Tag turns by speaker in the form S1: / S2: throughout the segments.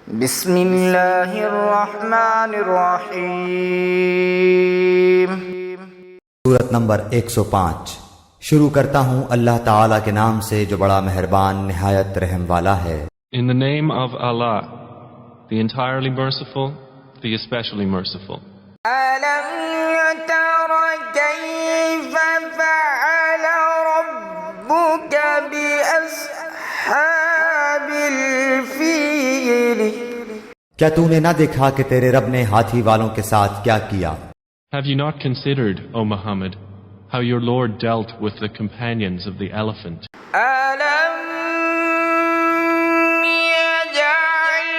S1: بسم اللہ الرحمن الرحیم۔
S2: سورت نمبر 105۔ شروع کرتا ہوں اللہ تعالیٰ کے نام سے جو بڑا مہربان نہایت رحم والا ہے۔
S3: In the name of Allah, the entirely merciful, the especially merciful.
S1: أَلَمْ تَرَ كَيْفَ فَعَلَ رَبُّكَ بِأَصْحَابِ الْفِيلِ۔
S2: کیا تو نے نہ دیکھا کہ تیرے رب نے ہاتھی والوں کے ساتھ کیا کیا؟
S3: Have you not considered, O Muhammad, how your Lord dealt with the companions of the elephant?
S1: أَلَمْ يَجْعَلْ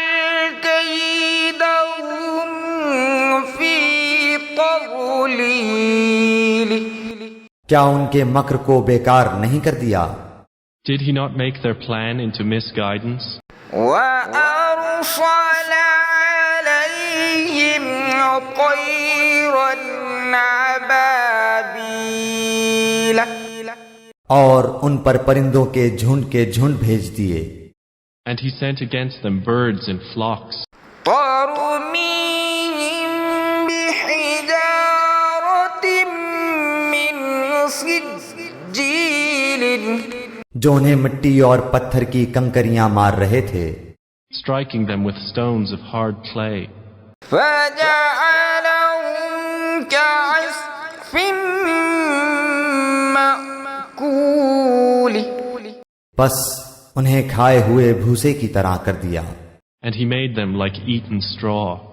S1: كَيْدَهُمْ فِي تَضْلِيلٍ۔
S2: کیا ان کے مکر کو بیکار نہیں کر دیا؟
S3: Did he not make their plan into misguidance?
S1: وَأَرْسَلَ عَلَيْهِمْ طَيْرًا أَبَابِيلَ۔
S2: اور ان پر پرندوں کے جھنڈ بھیج دیے۔
S3: And he sent against them birds in flocks,
S1: تَرْمِيهِم بِحِجَارَةٍ مِّن سِجِّيلٍ۔
S2: جو انہیں مٹی اور پتھر کی کنکریاں مار رہے تھے۔
S3: striking them with stones of hard clay.
S1: فَجَعَلَهُمْ كَعَصْفٍ مَّأْكُولٍ۔
S3: پس
S2: انہیں کھائے ہوئے بھوسے کی طرح کر دیا۔
S3: And he made them like eaten straw.